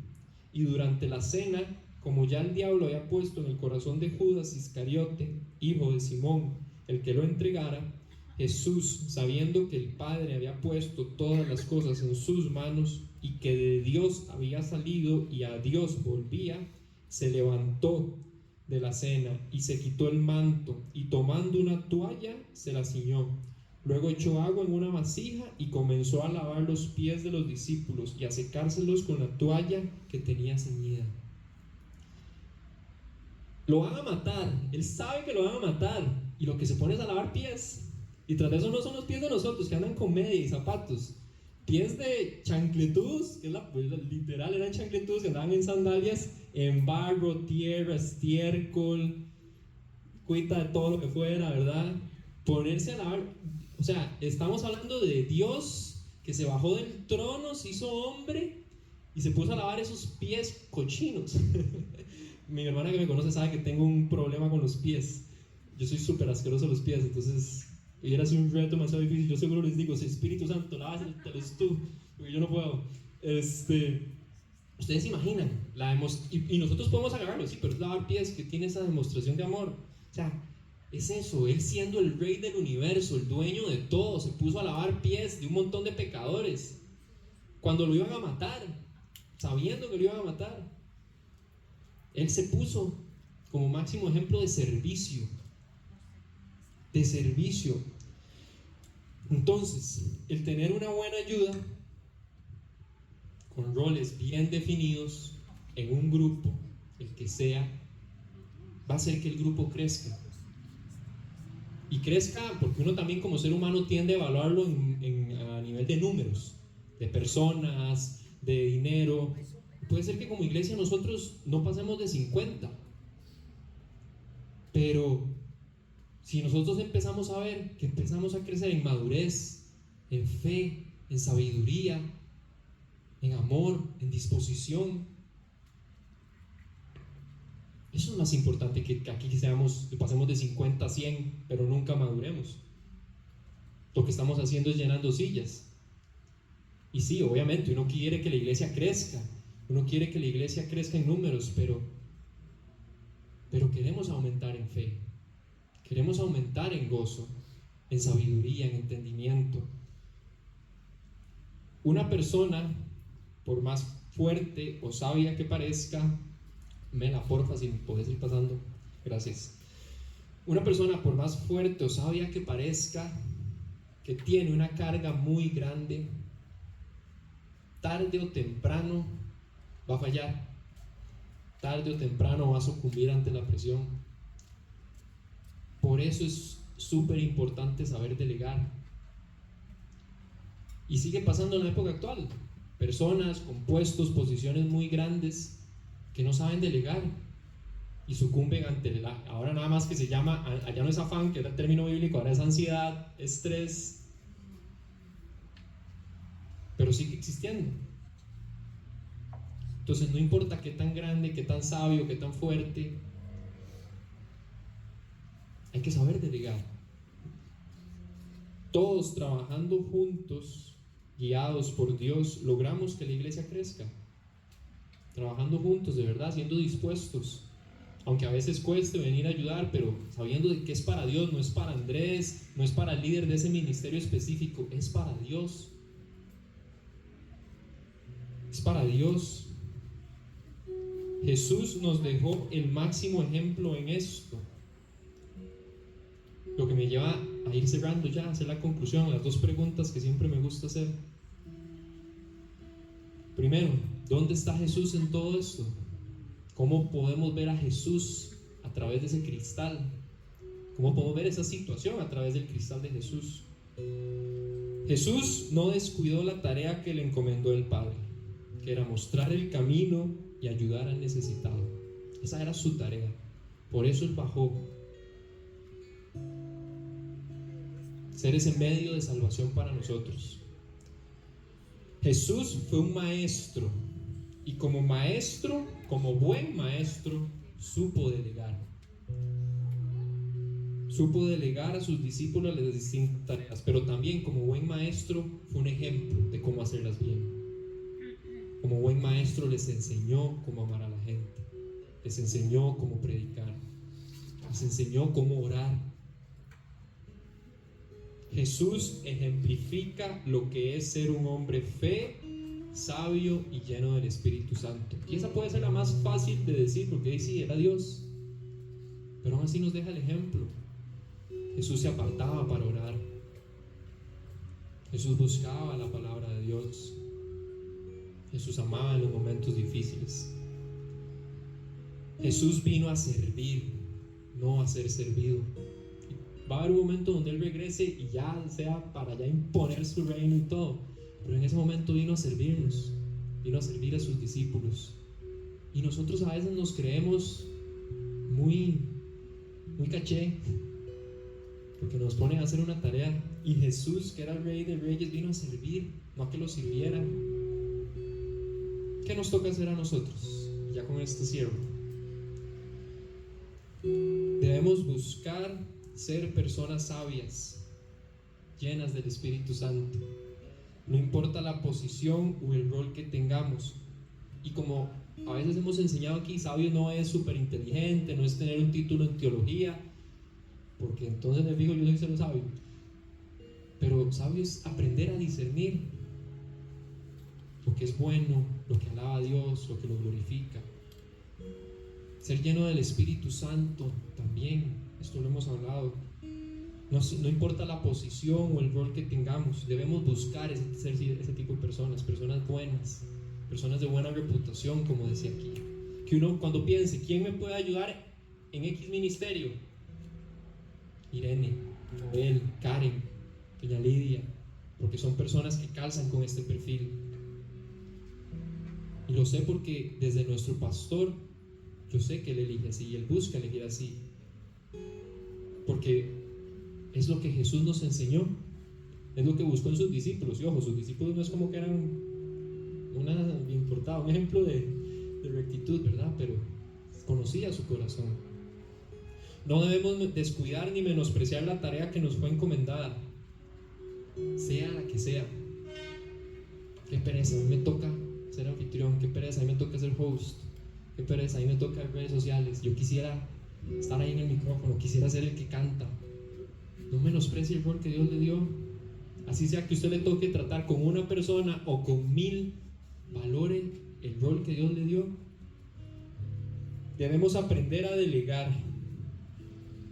Speaker 1: Y durante la cena, como ya el diablo había puesto en el corazón de Judas Iscariote, hijo de Simón, el que lo entregara, Jesús, sabiendo que el Padre había puesto todas las cosas en sus manos y que de Dios había salido y a Dios volvía, se levantó de la cena y se quitó el manto y tomando una toalla se la ciñó. Luego echó agua en una vasija y comenzó a lavar los pies de los discípulos y a secárselos con la toalla que tenía ceñida. Lo van a matar, él sabe que lo van a matar y lo que se pone es a lavar pies. Y tras de eso no son los pies de nosotros que andan con media y zapatos, pies de chancletudos, que literal eran chancletudos que andaban en sandalias, en barro, tierra, estiércol, cuita de todo lo que fuera, ¿verdad? Ponerse a lavar, o sea, estamos hablando de Dios que se bajó del trono, se hizo hombre y se puso a lavar esos pies cochinos. Mi hermana que me conoce sabe que tengo un problema con los pies. Yo soy súper asqueroso de los pies, entonces hubiera sido un reto demasiado difícil. Yo seguro les digo, si Espíritu Santo, lávaselos tú, porque yo no puedo. Ustedes se imaginan, y nosotros podemos agarrarlo, sí, pero es lavar pies que tiene esa demostración de amor. O sea, es eso, él siendo el rey del universo, el dueño de todo, se puso a lavar pies de un montón de pecadores. Cuando lo iban a matar, sabiendo que lo iban a matar, él se puso como máximo ejemplo de servicio. De servicio. Entonces, el tener una buena ayuda con roles bien definidos en un grupo, el que sea, va a hacer que el grupo crezca. Y crezca porque uno también como ser humano tiende a evaluarlo a nivel de números, de personas, de dinero. Puede ser que como iglesia nosotros no pasemos de 50, pero si nosotros empezamos a ver que empezamos a crecer en madurez, en fe, en sabiduría, en amor, en disposición, eso es más importante que aquí pasemos de 50 a 100, pero nunca maduremos. Lo que estamos haciendo es llenando sillas. Y sí, obviamente uno quiere que la iglesia crezca, uno quiere que la iglesia crezca en números, pero queremos aumentar en fe, queremos aumentar en gozo, en sabiduría, en entendimiento. Una persona, por más fuerte o sabia que parezca, Mela, porfa, si me puedes ir pasando, gracias. Una persona, por más fuerte o sabia que parezca, que tiene una carga muy grande, tarde o temprano va a fallar, tarde o temprano va a sucumbir ante la presión. Por eso es súper importante saber delegar. Y sigue pasando en la época actual, personas con puestos, posiciones muy grandes que no saben delegar y sucumben ante ahora nada más que se llama, allá no es afán, que era el término bíblico, ahora es ansiedad, estrés, pero sigue existiendo. Entonces no importa qué tan grande, qué tan sabio, qué tan fuerte, hay que saber delegar. Todos trabajando juntos, guiados por Dios, logramos que la iglesia crezca. Trabajando juntos, de verdad, siendo dispuestos, aunque a veces cueste venir a ayudar, pero sabiendo de que es para Dios, no es para Andrés, no es para el líder de ese ministerio específico, es para Dios. Es para Dios. Jesús nos dejó el máximo ejemplo en esto. Lo que me lleva a ir cerrando ya, a hacer la conclusión, las dos preguntas que siempre me gusta hacer. Primero, ¿dónde está Jesús en todo esto? ¿Cómo podemos ver a Jesús a través de ese cristal? ¿Cómo podemos ver esa situación a través del cristal de Jesús? Jesús no descuidó la tarea que le encomendó el Padre. que era mostrar el camino y ayudar al necesitado. Esa era su tarea. Por eso Él bajó. Ser ese medio de salvación para nosotros. Jesús fue un maestro, y como maestro, como buen maestro, supo delegar. Supo delegar a sus discípulos las distintas tareas, pero también como buen maestro fue un ejemplo de cómo hacerlas bien. Como buen maestro les enseñó cómo amar a la gente, les enseñó cómo predicar, les enseñó cómo orar. Jesús ejemplifica lo que es ser un hombre fe, sabio y lleno del Espíritu Santo. Y esa puede ser la más fácil de decir, porque sí, era Dios, pero aún así nos deja el ejemplo. Jesús se apartaba para orar. Jesús buscaba la palabra de Dios. Jesús amaba en los momentos difíciles. Jesús vino a servir, no a ser servido. Va a haber un momento donde Él regrese y ya sea para ya imponer su reino y todo, pero en ese momento vino a servirnos, vino a servir a sus discípulos. Y nosotros a veces nos creemos muy caché, porque nos ponen a hacer una tarea, y Jesús, que era el Rey de Reyes, vino a servir, no a que lo sirvieran. ¿Qué nos toca hacer a nosotros? Ya con esto cierro. Debemos buscar ser personas sabias, llenas del Espíritu Santo. No importa la posición o el rol que tengamos. Y como a veces hemos enseñado aquí, sabio no es súper inteligente, no es tener un título en teología, porque entonces les digo, yo soy ser sabio. Pero sabio es aprender a discernir lo que es bueno, lo que alaba a Dios, lo que lo glorifica. Ser lleno del Espíritu Santo también, esto lo hemos hablado. No importa la posición o el rol que tengamos, debemos buscar ese tipo de personas buenas, personas de buena reputación, como decía aquí. Que uno cuando piense, ¿quién me puede ayudar en X ministerio? Irene, Abel, Karen, doña Lidia, porque son personas que calzan con este perfil. Y lo sé porque desde nuestro pastor, yo sé que él elige así y él busca elegir así, porque es lo que Jesús nos enseñó, es lo que buscó en sus discípulos. Y ojo, sus discípulos no es como que eran un ejemplo de rectitud, ¿verdad? Pero conocía su corazón. No debemos descuidar ni menospreciar la tarea que nos fue encomendada, sea la que sea. Qué pereza, a mí me toca ser anfitrión, qué pereza, a mí me toca ser host, qué pereza, a mí me toca redes sociales. Yo quisiera estar ahí en el micrófono, quisiera ser el que canta. No menosprecie el rol que Dios le dio. Así sea que usted le toque tratar con una persona o con 1000, valore el rol que Dios le dio. Debemos aprender a delegar.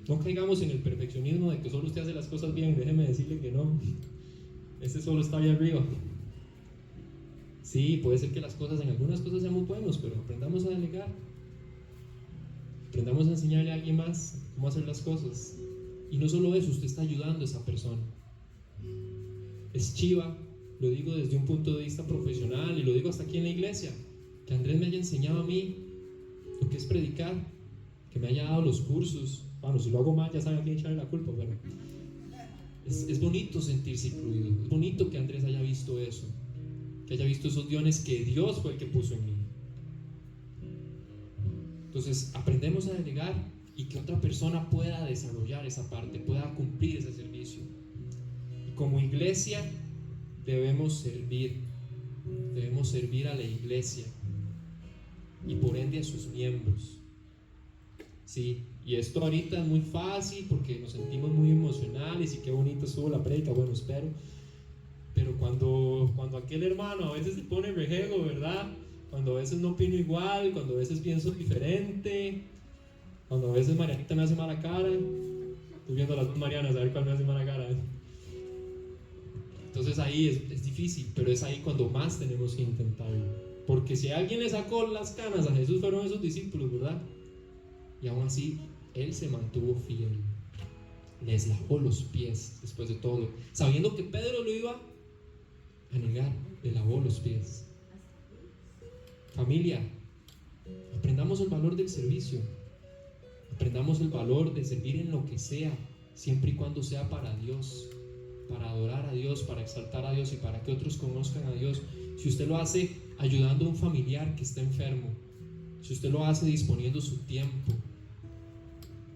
Speaker 1: No caigamos en el perfeccionismo de que solo usted hace las cosas bien. Déjeme decirle que no, ese solo está ahí arriba. Sí, puede ser que en algunas cosas seamos buenos, pero aprendamos a delegar. Aprendamos a enseñarle a alguien más cómo hacer las cosas. Y no solo eso, usted está ayudando a esa persona. Es chiva, lo digo desde un punto de vista profesional y lo digo hasta aquí en la iglesia, que Andrés me haya enseñado a mí lo que es predicar, que me haya dado los cursos. Bueno, si lo hago mal ya saben a quién echarle la culpa, pero es bonito sentirse incluido. Es bonito que Andrés haya visto eso, que haya visto esos dones que Dios fue el que puso en mí. Entonces aprendemos a delegar y que otra persona pueda desarrollar esa parte, pueda cumplir ese servicio. Y como iglesia debemos servir a la iglesia y por ende a sus miembros. Sí, y esto ahorita es muy fácil porque nos sentimos muy emocionales y qué bonito estuvo la prédica, bueno, espero. Pero cuando aquel hermano a veces se pone rejego, ¿verdad? Cuando a veces no opino igual, cuando a veces pienso diferente, cuando a veces Marianita me hace mala cara. Estoy viendo a las dos Marianas a ver cuál me hace mala cara. Entonces ahí es difícil, pero es ahí cuando más tenemos que intentarlo. Porque si alguien le sacó las canas a Jesús fueron esos discípulos, ¿verdad? Y aún así, Él se mantuvo fiel. Les lavó los pies después de todo. Sabiendo que Pedro lo iba a negar, le lavó los pies. Familia, aprendamos el valor del servicio, aprendamos el valor de servir en lo que sea, siempre y cuando sea para Dios, para adorar a Dios, para exaltar a Dios y para que otros conozcan a Dios. Si usted lo hace ayudando a un familiar que está enfermo, si usted lo hace disponiendo su tiempo,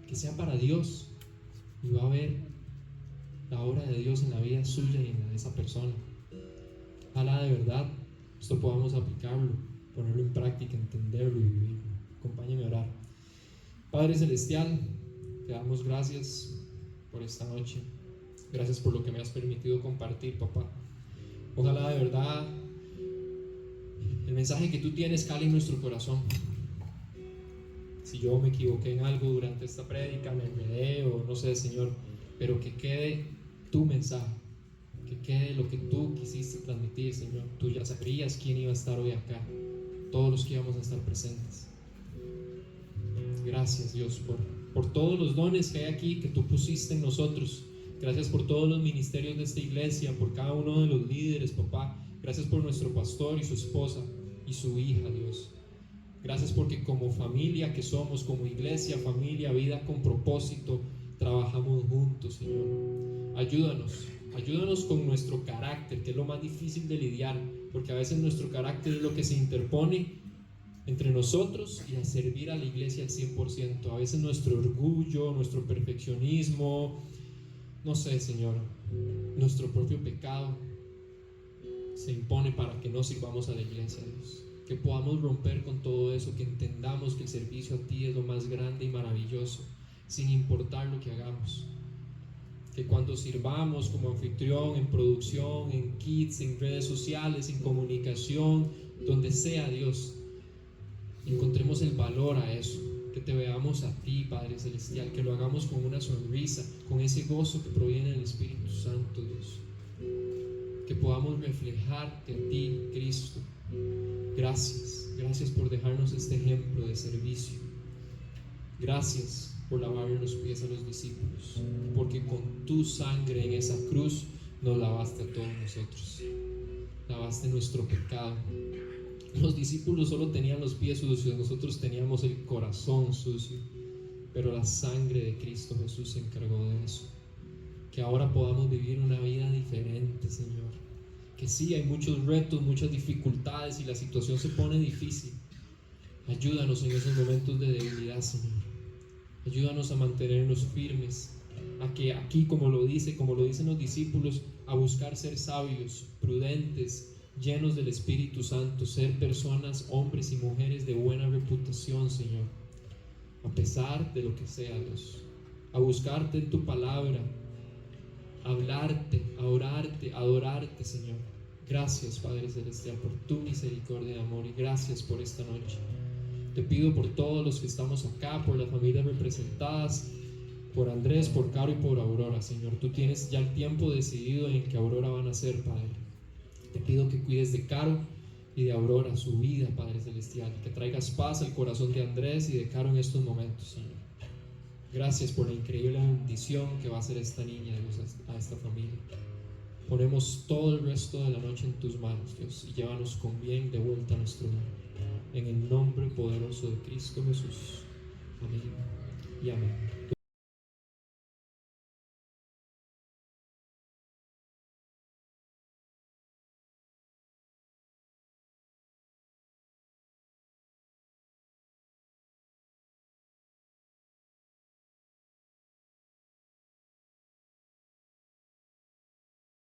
Speaker 1: que sea para Dios, y va a ver la obra de Dios en la vida suya y en la de esa persona. Ojalá de verdad esto podamos aplicarlo, ponerlo en práctica, entenderlo y vivirlo. Acompáñenme a orar. Padre Celestial, te damos gracias por esta noche. Gracias por lo que me has permitido compartir, papá. Ojalá de verdad el mensaje que tú tienes cale en nuestro corazón. Si yo me equivoqué en algo durante esta prédica, me enredé o no sé, Señor, pero que quede tu mensaje, que quede lo que tú quisiste transmitir, Señor. Tú ya sabrías quién iba a estar hoy acá, todos los que íbamos a estar presentes. Gracias, Dios, por todos los dones que hay aquí que tú pusiste en nosotros. Gracias por todos los ministerios de esta iglesia, por cada uno de los líderes, papá. Gracias por nuestro pastor y su esposa y su hija, Dios. Gracias porque como familia que somos, como iglesia, familia, vida con propósito, trabajamos juntos, Señor. Ayúdanos con nuestro carácter, que es lo más difícil de lidiar, porque a veces nuestro carácter es lo que se interpone entre nosotros y a servir a la iglesia al 100%. A veces nuestro orgullo, nuestro perfeccionismo, no sé, Señor, nuestro propio pecado se impone para que no sirvamos a la iglesia, Dios. Que podamos romper con todo eso, que entendamos que el servicio a ti es lo más grande y maravilloso, sin importar lo que hagamos. Que cuando sirvamos como anfitrión, en producción, en kits, en redes sociales, en comunicación, donde sea, Dios, encontremos el valor a eso. Que te veamos a ti, Padre Celestial, que lo hagamos con una sonrisa, con ese gozo que proviene del Espíritu Santo, Dios. Que podamos reflejarte a ti, Cristo. Gracias por dejarnos este ejemplo de servicio. Gracias por lavarle los pies a los discípulos, porque con tu sangre en esa cruz nos lavaste a todos nosotros, lavaste nuestro pecado. Los discípulos solo tenían los pies sucios, nosotros teníamos el corazón sucio, pero la sangre de Cristo Jesús se encargó de eso. Que ahora podamos vivir una vida diferente, Señor. Que sí, hay muchos retos, muchas dificultades y la situación se pone difícil. Ayúdanos en esos momentos de debilidad, Señor. Ayúdanos a mantenernos firmes, a que aquí, como lo dicen los discípulos, a buscar ser sabios, prudentes, llenos del Espíritu Santo, ser personas, hombres y mujeres de buena reputación, Señor, a pesar de lo que sea, Dios, a buscarte en tu palabra, a hablarte, a orarte, a adorarte, Señor. Gracias, Padre Celestial, por tu misericordia y amor, y gracias por esta noche. Te pido por todos los que estamos acá, por las familias representadas, por Andrés, por Caro y por Aurora, Señor. Tú tienes ya el tiempo decidido en que Aurora va a nacer, Padre. Te pido que cuides de Caro y de Aurora, su vida, Padre Celestial, que traigas paz al corazón de Andrés y de Caro en estos momentos, Señor. Gracias por la increíble bendición que va a ser esta niña, Dios, a esta familia. Ponemos todo el resto de la noche en tus manos, Dios, y llévanos con bien de vuelta a nuestro hogar. En el nombre poderoso de Cristo Jesús. Amén y amén.